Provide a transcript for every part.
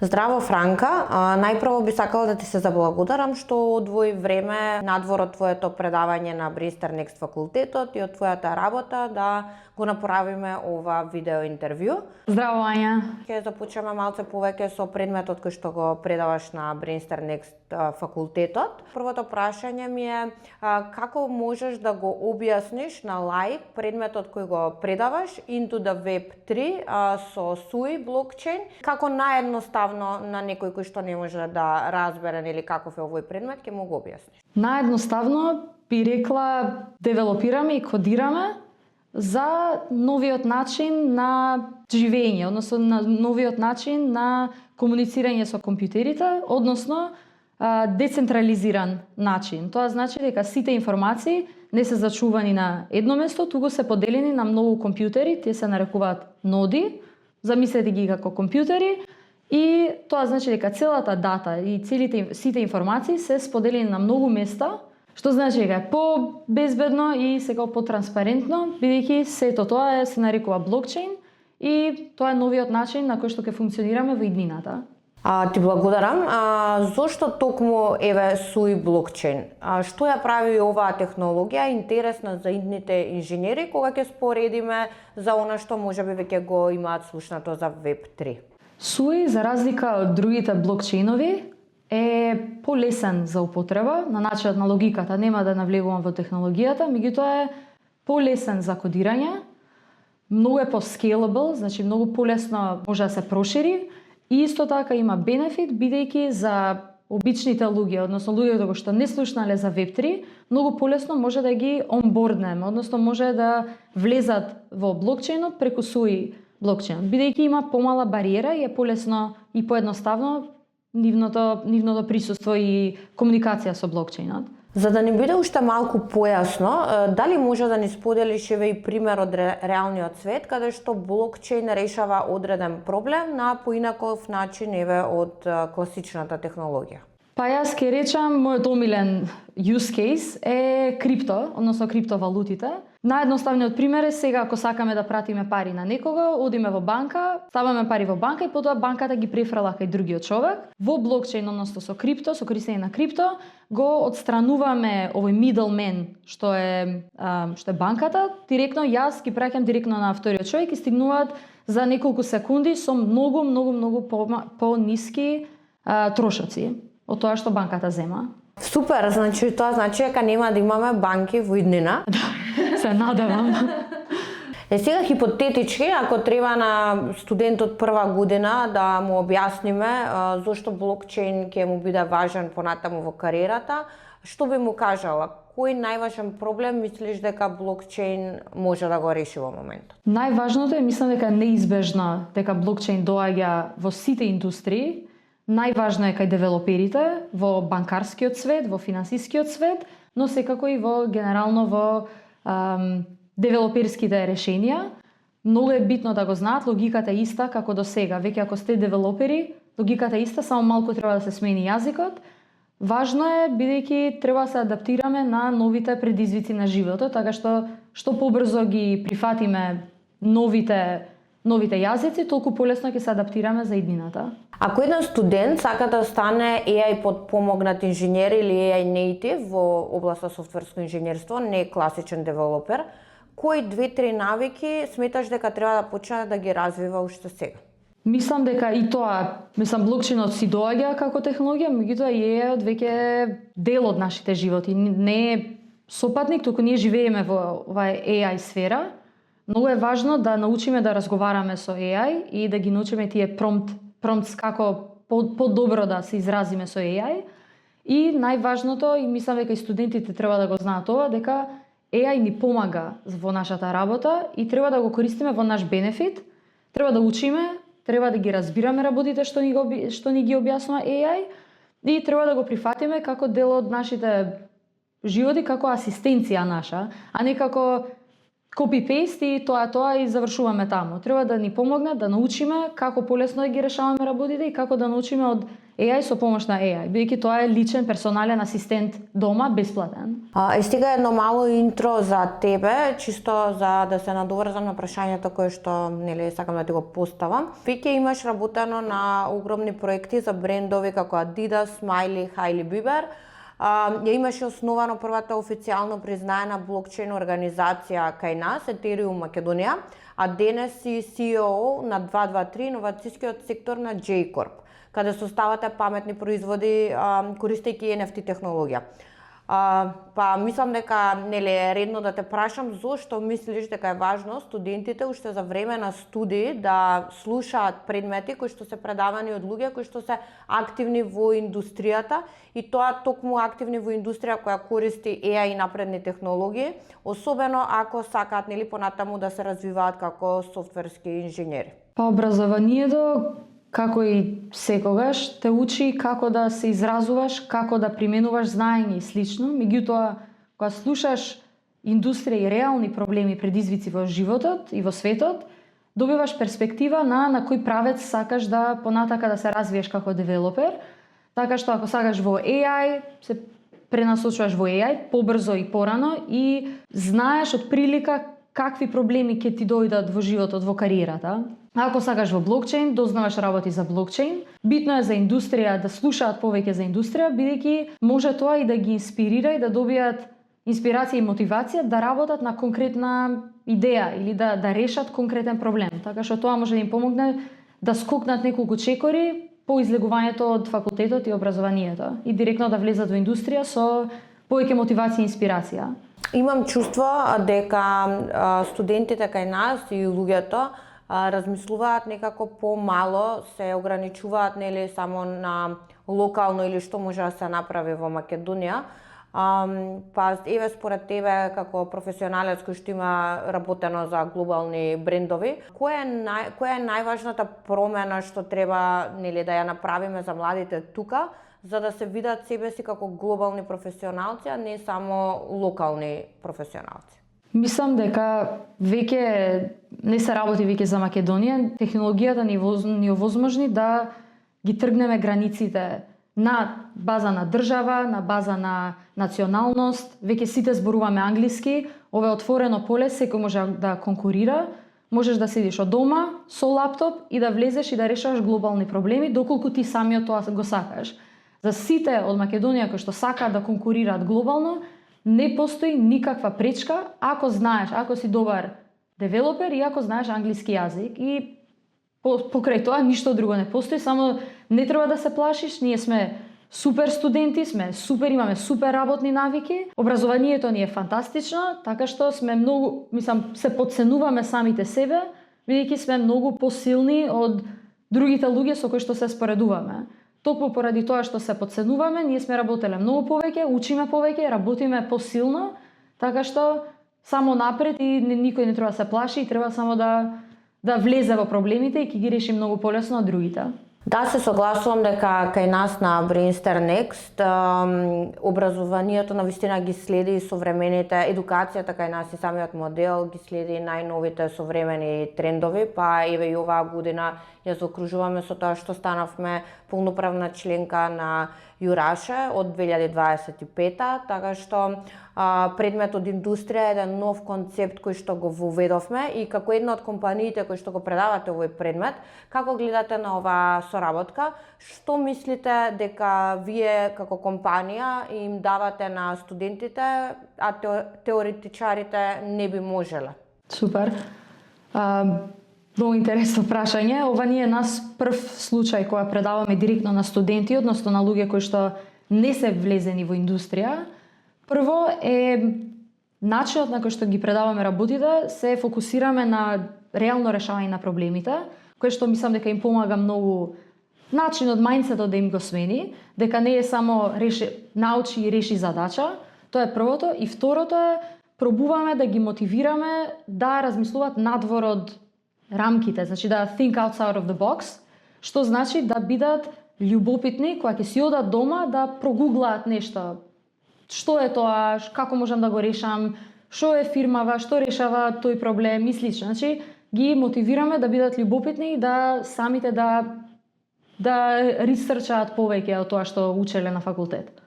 Здраво, Франка. Најпрво би сакала да ти се заблагодарам што одвои време надвор од твоето предавање на Brewster Next факултетот и од твојата работа да го направиме ова видео интервју. Здраво, Ања. Ќе започнеме малце повеќе со предметот кој што го предаваш на Brewster Next факултетот. Првото прашање ми е како можеш да го објасниш на лаик предметот кој го предаваш Into the Web 3 со SUI блокчейн, како наедноставно на некој кој што не може да разбере нели каков е овој предмет ќе му го објасниш. Наедноставно би рекла девелопираме и кодираме за новиот начин на живење, односно на новиот начин на комуницирање со компјутерите, односно децентрализиран начин. Тоа значи дека сите информации не се зачувани на едно место, туку се поделени на многу компјутери, тие се нарекуваат ноди, замислете ги како компјутери, и тоа значи дека целата дата и сите информации се споделени на многу места, што значи дека е по-безбедно и сега по-транспарентно, бидејќи сето тоа се нарекува блокчейн и тоа е новиот начин на кој што ќе функционираме во иднината. Ти благодарам. Зошто токму еве SUI блокчейн? Што ја прави оваа технологија интересна за идните инженери кога ќе споредиме за она што можеби веќе го имаат слушнато за Web 3? SUI, за разлика од другите блокчейнови, е полесен за употреба, на начинот на логиката, нема да навлегувам во технологијата, меѓутоа е полесен за кодирање, многу е по-scalable, значи многу полесно може да се прошири, и исто така има бенефит, бидејќи за обичните луѓе, односно луѓето кои што не слушнале за Web 3, многу полесно може да ги онборднеме, односно може да влезат во блокчейнот преку SUI блокчейн, бидејќи има помала бариера и е полесно и поедноставно нивното присуство и комуникација со блокчейнот. За да ни биде уште малку појасно, дали може да ни споделиш еве и пример од реалниот свет каде што блокчейн решава одреден проблем на поинаков начин еве од класичната технологија? Па јас ќе речам, мојот омилен use case е крипто, односно криптовалутите. Наједноставниот пример е сега ако сакаме да пратиме пари на некого, одиме во банка, ставаме пари во банка и потоа банката ги префрла кај другиот човек. Во блокчейн, односно со крипто, со користење на крипто, го отстрануваме овој middleman што е банката. Директно јас ги праќам директно на вториот човек и стигнуваат за неколку секунди со многу по-ниски трошоци од тоа што банката зема. Супер, значи тоа значи дека нема да имаме банки во иднина. Се надевам. Сега хипотетички, ако треба на студентот прва година да му објасниме зошто блокчейн ќе му биде важен понатаму во кариерата, што би му кажала? Кој најважен проблем мислиш дека блокчейн може да го реши во моментот? Најважното е, мислам дека неизбежно дека блокчейн доаѓа во сите индустрии. Најважно е кај девелоперите, во банкарскиот свет, во финансискиот свет, но секако и генерално во девелоперските решенија. Многу е битно да го знаат, логиката е иста како до сега. Веќе ако сте девелопери, логиката е иста, само малку треба да се смени јазикот. Важно е, бидејќи треба да се адаптираме на новите предизвици на животот, така што побрзо ги прифатиме новите јазици, толку полесно ќе се адаптираме за иднината. Ако еден студент сака да стане AI подпомогнат инженер или AI native во областа софтверско инженерство, не класичен девелопер, кои 2-3 навики сметаш дека треба да почне да ги развива уште сега? Мислам дека и тоа, блокчейнот си доаѓа како технологија, меѓутоа AI веќе е дел од нашите животи, не е сопатник, туку ние живееме во оваа AI сфера. Многу е важно да научиме да разговараме со AI и да ги научиме тие промптс како по-добро да се изразиме со AI. И најважното, и мислам дека и студентите треба да го знаат ова, дека AI ни помага во нашата работа и треба да го користиме во наш бенефит. Треба да учиме, треба да ги разбираме работите што ни ги објаснува AI и треба да го прифатиме како дел од нашите животи, како асистенција наша, а не како copy-paste и тоа и завршуваме таму. Треба да ни помогне да научиме како полесно да ги решаваме работите и како да научиме од AI со помош на AI, бидејќи тоа е личен персонален асистент дома, бесплатен. Стига едно мало интро за тебе, чисто за да се надоврзам на прашањето кое што сакам да ти го поставам. Веќе имаш работено на огромни проекти за брендови како Adidas, Smiley, Hailey Bieber. Ја имаше основано првата официјално признаена блокчейн организација кај нас, Ethereum Македонија, а денес си CEO на 223, иновацијскиот сектор на J-Corp, каде составате паметни производи користејќи NFT технологија. Па мислам дека е редно да те прашам зошто мислиш дека е важно студентите уште за време на студии да слушаат предмети кои што се предавани од луѓе кои што се активни во индустријата и тоа токму активни во индустрија која користи AI и напредни технологии, особено ако сакаат понатаму да се развиваат како софтверски инженери. Па образованието како и секогаш те учи како да се изразуваш, како да применуваш знаење и слично. Меѓутоа, кога слушаш индустрија и реални проблеми, предизвици во животот и во светот, добиваш перспектива на кој правец сакаш да понатака да се развиеш како девелопер. Така што ако сакаш во AI, се пренасочуваш во AI побрзо и порано и знаеш од прилика какви проблеми ќе ти дојдат во животот, во кариерата. Ако сакаш во блокчейн, дознаваш работи за блокчейн. Битно е за индустрија да слушаат повеќе за индустрија, бидејќи може тоа и да ги инспирира и да добијат инспирација и мотивација да работат на конкретна идеја или да решат конкретен проблем. Така што тоа може да им помогне да скокнат неколку чекори по излегувањето од факултетот и образованието и директно да влезат во индустрија со повеќе мотивација и инспирација. Имам чувство дека студентите кај нас и луѓето размислуваат некако помало, се ограничуваат само на локално или што може да се направи во Македонија. Па еве според тебе како професионалец кој што има работено за глобални брендови, која е најважната промена што треба да ја направиме за младите тука, за да се видат себе си како глобални професионалци, а не само локални професионалци? Мислам дека веќе не се работи веќе за Македонија. Технологијата ни овозможни да ги тргнеме границите на база на држава, на база на националност. Веќе сите зборуваме англиски. Ова е отворено поле, секој може да конкурира. Можеш да седиш од дома со лаптоп и да влезеш и да решаваш глобални проблеми доколку ти самиот тоа го сакаш. За сите од Македонија кои што сакаат да конкурираат глобално, не постои никаква пречка ако знаеш, ако си добар девелопер и ако знаеш англиски јазик. И покрај тоа ништо друго не постои, само не треба да се плашиш, ние сме супер студенти, имаме супер работни навики, образованието ни е фантастично, така што сме многу, се подценуваме самите себе, бидејќи сме многу посилни од другите луѓе со кои што се споредуваме. Токму поради тоа што се подценуваме, ние сме работеле многу повеќе, учиме повеќе, работиме посилно, така што само напред и никој не треба да се плаши и треба само да влезе во проблемите и ќе ги реши многу полесно од другите. Да, се согласувам дека кај нас на Brainster Next образованието на вистина ги следи современите, едукацијата кај нас и самиот модел ги следи најновите современи трендови, па еве и оваа година ја заокружуваме со тоа што станавме полноправна членка на Јураше од 2025-та, така што предмет од индустрија е еден нов концепт кој што го воведовме и како една од компаниите кои што го предавате овој предмет, како гледате на оваа соработка? Што мислите дека вие како компанија им давате на студентите, а теоретичарите не би можеле? Супер. Многу интересно прашање. Ова не е нас прв случај кога предаваме директно на студенти, односно на луѓе кои што не се влезени во индустрија. Прво е начинот на кој што ги предаваме работите, се фокусираме на реално решавање на проблемите, кој што мислам дека им помага многу начинот, мајндсетот да им го смени, дека не е само научи и реши задача. Тоа е првото. И второто е пробуваме да ги мотивираме да размислуваат надвор од рамките, значи да think outside of the box, што значи да бидат љубопитни кога ќе си одат дома да прогуглаат нешто. Што е тоа, како можам да го решам, што е фирмава, што решава тој проблем и слично. Значи, ги мотивираме да бидат љубопитни и да самите да ресерчаат повеќе од тоа што учеле на факултет.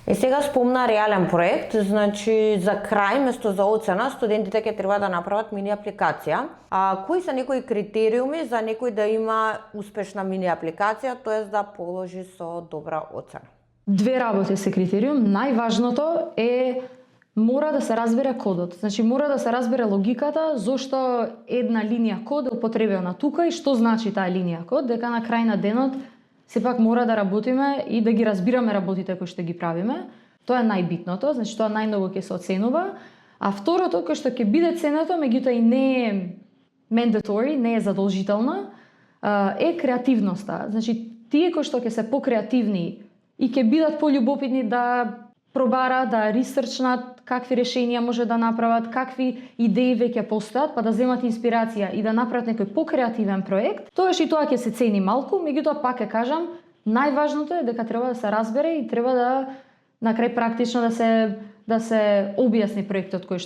Сега спомна реален проект, значи за крај, место за оцена, студентите ќе треба да направат мини апликација. Кои се некои критериуми за некој да има успешна мини апликација, тоест да положи со добра оцена? Две работи се критериум. Најважното е мора да се разбере кодот. Значи мора да се разбере логиката зошто една линија код е употребена тука и што значи таа линија код, дека на крај на денот сепак мора да работиме и да ги разбираме работите кои што ги правиме. Тоа е најбитното, значи тоа најмногу ќе се оценува. А второто кој што ќе биде ценето, меѓутоа и не е mandatory, не е задолжителна, е креативноста. Значи тие кои што ќе се покреативни и ќе бидат пољубопитни да пробара, да ресерчнат какви решенија може да направат, какви идеи веќе постојат, па да земат инспирација и да направат некој покреативен проект, тогаш и тоа ќе се цени малку, меѓутоа пак ќе кажам, најважното е дека треба да се разбере и треба да на крај практично да се објасни проектот кој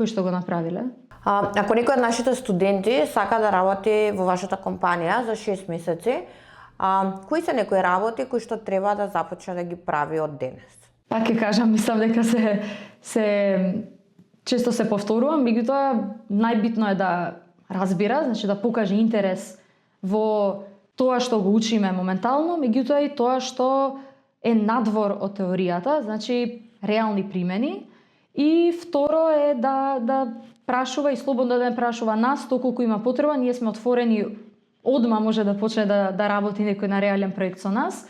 што го направиле. Ако некој од нашите студенти сака да работи во вашата компанија за 6 месеци, кои се некои работи кои што треба да започне да ги прави од денес? Пак ќе кажам, мислам дека се често се повторувам, меѓутоа најбитно е да разбира, значи да покаже интерес во тоа што го учиме моментално, меѓутоа и тоа што е надвор од теоријата, значи реални примени. И второ е да прашува и слободно да прашува нас, толку има потреба, ние сме отворени, одма може да почне да работи некој на реален проект со нас.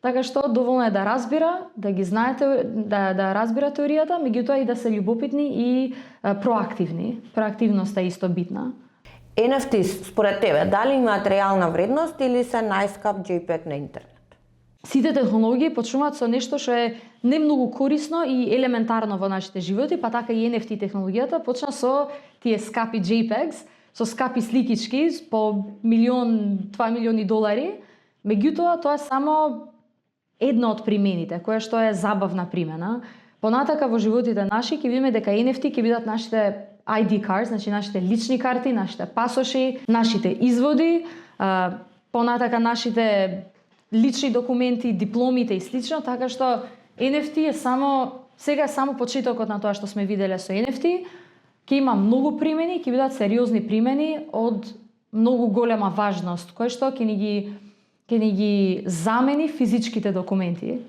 Така што доволно е да разбира, да ги знаете, да разбира теоријата, меѓутоа и да се љубопитни и проактивни. Проактивноста е исто битна. NFT според тебе дали имаат реална вредност или се најскап JPEG на интернет? Сите технологии почнуваат со нешто што е не многу корисно и елементарно во нашите животи, па така и NFT технологијата почна со тие скапи JPEGs, со скапи сликички по $1, $2 милиони. Меѓутоа тоа е само едно од примените, која што е забавна примена. Понатака во животите наши ќе видиме дека NFT ќе бидат нашите ID cards, значи нашите лични карти, нашите пасоши, нашите изводи, понатака нашите лични документи, дипломите и слично, така што NFT сега е само почетокот на тоа што сме виделе со NFT. Ќе има многу примени, ќе бидат сериозни примени од многу голема важност, кој што ќе ни ги замени физичките документи.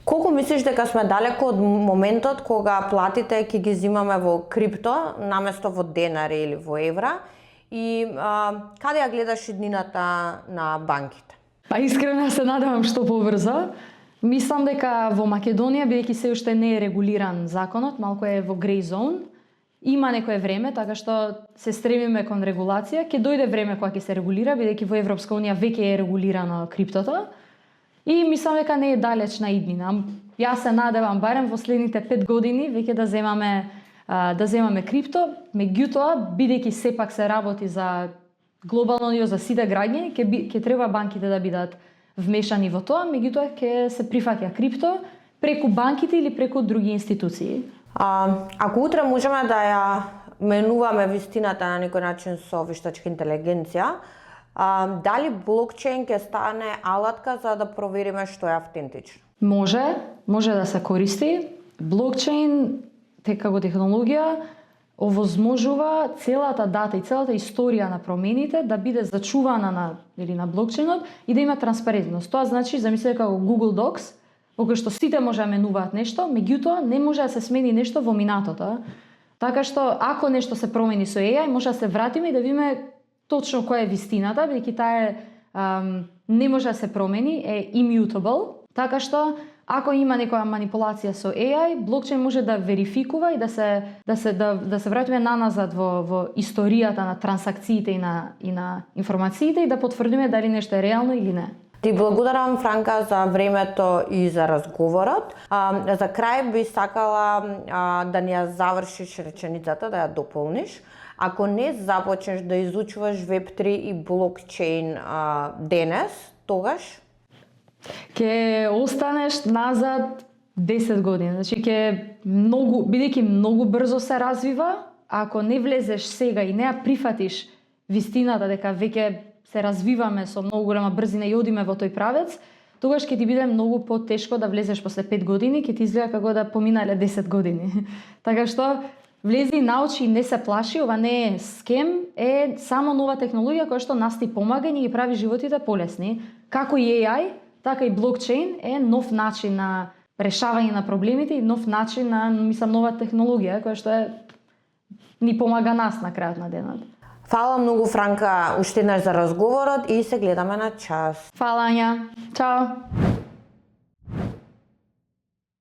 Колку мислиш дека сме далеко од моментот кога платите ќе ги земаме во крипто наместо во денари или во евра и каде ја гледаш иднината на банките? Па искрено се надевам што побрзо. Мислам дека во Македонија, бидејќи се уште не е регулиран законот, малку е во грей зон, има некое време, така што се стремиме кон регулација. Ќе дојде време кога ќе се регулира, бидејќи во Европска унија веќе е регулирано криптото. И мислам дека не е далечна иднина. Јас се надевам барем во следните 5 години веќе да земаме крипто, меѓутоа бидејќи сепак се работи за глобално ниво за сите граѓани, ќе треба банките да бидат вмешани во тоа, меѓутоа ќе се прифаќа крипто преку банките или преку други институции. Ако утре можеме да ја менуваме вистината на некој начин со вештачка интелигенција, дали блокчейн ќе стане алатка за да провериме што е автентично? Може да се користи. Блокчейн како технологија овозможува целата дата и целата историја на промените да биде зачувана на блокчейнот и да има транспарентност. Тоа значи, замислете како Google Docs, во кој што сите може да менуваат нешто, меѓутоа не може да се смени нешто во минатото. Така што ако нешто се промени со AI, може да се вратиме и да видиме точно која е вистината, бидејќи таа не може да се промени, е immutable. Така што ако има некоја манипулација со AI, блокчейн може да верификува и да се вратиме наназад во историјата на трансакциите и на информациите и да потврдиме дали нешто е реално или не. Ти благодарам, Франка, за времето и за разговорот. За крај би сакала да ни ја завршиш реченицата, да ја дополниш. Ако не започнеш да изучуваш Web3 и блокчейн денес, тогаш? Ќе останеш назад 10 години. Значи ќе бидејќи многу брзо се развива, ако не влезеш сега и не ја прифатиш вистината дека веќе се развиваме со многу голема брзина и одиме во тој правец, тогаш ќе ти биде многу потешко да влезеш после 5 години, ќе ти изгледа како да поминале 10 години. Така што влези, научи и не се плаши, ова не е скем, е само нова технологија која што нас ти помага и ги прави животите полесни. Како и AI, така и блокчейн е нов начин на решавање на проблемите и нов начин на, нова технологија која што ни помага нас на крајот на денот. Фала многу, Франка, уште еднаш за разговорот и се гледаме на час. Фала, Ања. Чао.